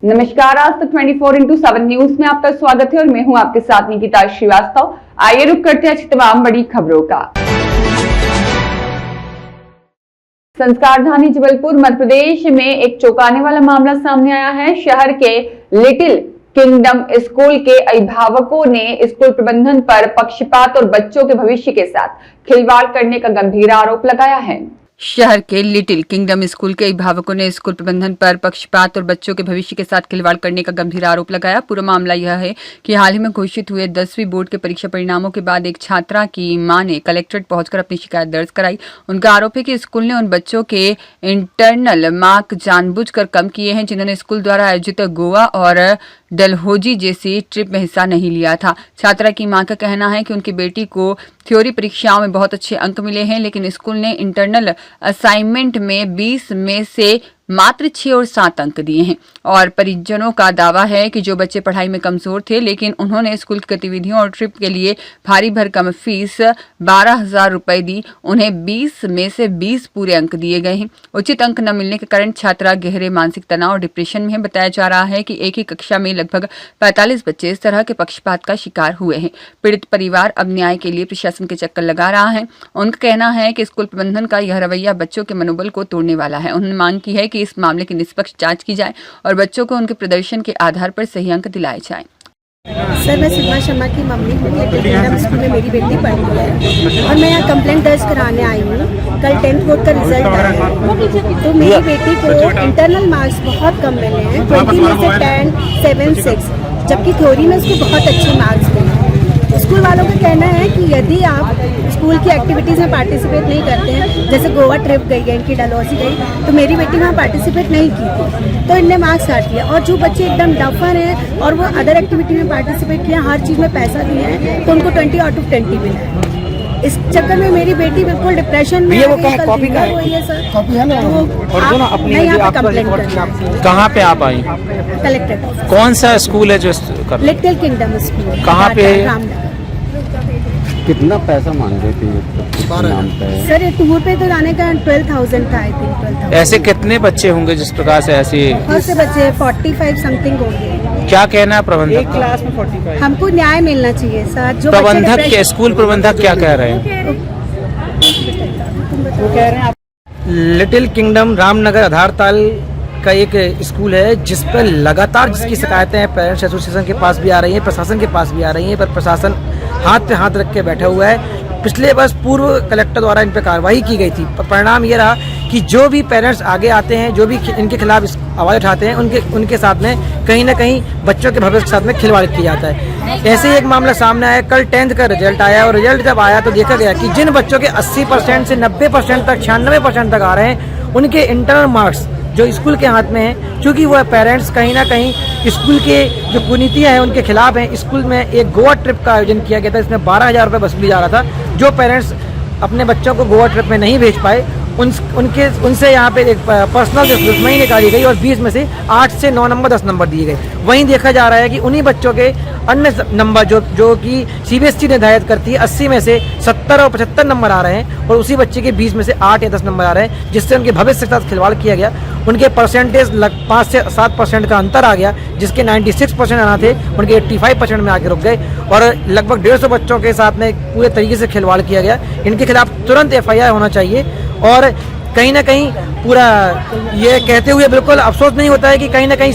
नमस्कार, आज तक 24/7 न्यूज में आपका स्वागत है और मैं हूं आपके साथ निकिता श्रीवास्तव। आइए रुक करते हैं तमाम बड़ी खबरों का। संस्कारधानी जबलपुर मध्य प्रदेश में एक चौंकाने वाला मामला सामने आया है। शहर के लिटिल किंगडम स्कूल के अभिभावकों ने स्कूल प्रबंधन पर पक्षपात और बच्चों के भविष्य के साथ खिलवाड़ करने का गंभीर आरोप लगाया है। शहर के लिटिल किंगडम स्कूल के अभिभावकों ने स्कूल प्रबंधन पर पक्षपात और बच्चों के भविष्य के साथ खिलवाड़ करने का गंभीर आरोप लगाया। पूरा मामला यह है कि हाल ही में घोषित हुए 10वीं बोर्ड के परीक्षा परिणामों के बाद एक छात्रा की मां ने कलेक्ट्रेट पहुंचकर अपनी शिकायत दर्ज कराई। उनका आरोप है कि स्कूल ने उन बच्चों के इंटरनल मार्क जानबूझकर कम किए हैं जिन्होंने स्कूल द्वारा आयोजित गोवा और डलहौजी जैसी ट्रिप में हिस्सा नहीं लिया था। छात्रा की मां का कहना है कि उनकी बेटी को थ्योरी परीक्षाओं में बहुत अच्छे अंक मिले हैं, लेकिन स्कूल ने इंटरनल असाइनमेंट में 20 में से मात्र 6 और 7 अंक दिए हैं। और परिजनों का दावा है कि जो बच्चे पढ़ाई में कमजोर थे लेकिन उन्होंने स्कूल की गतिविधियों और ट्रिप के लिए भारी भरकम फीस 12,000 रुपए दी, उन्हें 20 में से 20 पूरे अंक दिए गए हैं। उचित अंक न मिलने के कारण छात्रा गहरे मानसिक तनाव और डिप्रेशन में है। बताया जा रहा है कि एक ही कक्षा में लगभग 45 बच्चे इस तरह के पक्षपात का शिकार हुए हैं। पीड़ित परिवार अब न्याय के लिए प्रशासन के चक्कर लगा रहा है। उनका कहना है कि स्कूल प्रबंधन का यह रवैया बच्चों के मनोबल को तोड़ने वाला है। उन्होंने मांग की है कि इस मामले की निष्पक्ष जांच की जाए और बच्चों को उनके प्रदर्शन के आधार पर सही अंक दिलाए जाएं। सर, मैं सुषमा शर्मा की मम्मी हूँ। लिटिल किंगडम स्कूल में मेरी बेटी पढ़ती है और मैं यहाँ कंप्लेंट दर्ज कराने आई हूँ। कल 10th बोर्ड का रिजल्ट आया है तो मेरी बेटी को इंटरनल मार्क्स बहुत कम मिले हैं, 20 में से 10, 7, 6, जबकि थ्योरी में उसको बहुत अच्छे मार्क्स मिले हैं। स्कूल वालों का कहना है कि यदि आप स्कूल की एक्टिविटीज़ में पार्टिसिपेट नहीं करते हैं, जैसे गोवा ट्रिप गई है, इनकी डलहौजी गई, तो मेरी बेटी वहाँ पार्टिसिपेट नहीं की थी तो इनने मार्क्स काट लिया। और जो बच्चे एकदम डफर हैं और वो अदर एक्टिविटी में पार्टिसिपेट किया, हर चीज़ में पैसा दिए हैं, तो उनको 20 आउट ऑफ 20 मिला है। इस चक्कर में मेरी बेटी बिल्कुल डिप्रेशन में कॉपी का है सर, कॉपी है ना, तो मैं यहाँ पे कंप्लेंट कर। कहाँ पे आप आई? कलेक्टर। कौन सा स्कूल है जो लिटिल किंगडम स्कूल? कहाँ पे है? रामनगर। कितना पैसा मांग रहे थे सर, टूर पे तो जाने का 12,000 था, आई थिंक 12,000। ऐसे कितने बच्चे होंगे जिस प्रकार से ऐसी? बहुत से बच्चे 45 समथिंग होंगे। क्या कहना है प्रबंधक? एक क्लास में 45। हमको न्याय मिलना चाहिए सर। जो प्रबंधक के स्कूल प्रबंधक क्या कह रहे हैं? वो कह रहे हैं लिटिल किंगडम रामनगर आधारताल का एक स्कूल है जिस पर लगातार जिसकी शिकायतें पेरेंट्स एसोसिएशन के पास भी आ रही हैं, प्रशासन के पास भी आ रही हैं, पर प्रशासन हाथ पे हाथ रख के बैठा हुआ है। पिछले वर्ष पूर्व कलेक्टर द्वारा इन पर कार्रवाई की गई थी, पर परिणाम ये रहा कि जो भी पेरेंट्स आगे आते हैं, जो भी इनके खिलाफ आवाज़ उठाते हैं, उनके साथ में कहीं ना कहीं बच्चों के भविष्य के साथ में खिलवाड़ किया जाता है। ऐसे ही एक मामला सामने आया। कल 10th का रिजल्ट आया और रिजल्ट जब आया तो देखा गया कि जिन बच्चों के 80% से 90% तक, 96% तक आ रहे हैं, उनके इंटरनल मार्क्स जो स्कूल के हाथ में है, क्योंकि वह पेरेंट्स कहीं ना कहीं स्कूल के जो कुनीतियाँ हैं उनके खिलाफ हैं। स्कूल में एक गोवा ट्रिप का आयोजन किया गया था, इसमें 12,000 रुपये वसूली जा रहा था। जो पेरेंट्स अपने बच्चों को गोवा ट्रिप में नहीं भेज पाए उनसे यहाँ पे एक पर्सनल जो दुश्मनी निकाली गई और 20 में से 8 से 9 नंबर 10 नंबर दिए गए। वहीं देखा जा रहा है कि उन्हीं बच्चों के अन्य नंबर जो कि CBSE निर्धारित करती है, 80 में से 70 और 75 नंबर आ रहे हैं और उसी बच्चे के 20 में से 8 या 10 नंबर आ रहे हैं, जिससे उनके भविष्य के साथ खिलवाड़ किया गया। उनके परसेंटेज 5 से 7% का अंतर आ गया, जिसके 96% आना थे उनके 85% में आके रुक गए और लगभग 150 बच्चों के साथ में पूरे तरीके से खिलवाड़ किया गया। इनके खिलाफ तुरंत FIR होना चाहिए और कहीं ना कहीं पूरा ये कहते हुए बिल्कुल अफसोस नहीं होता है कि कहीं ना कहीं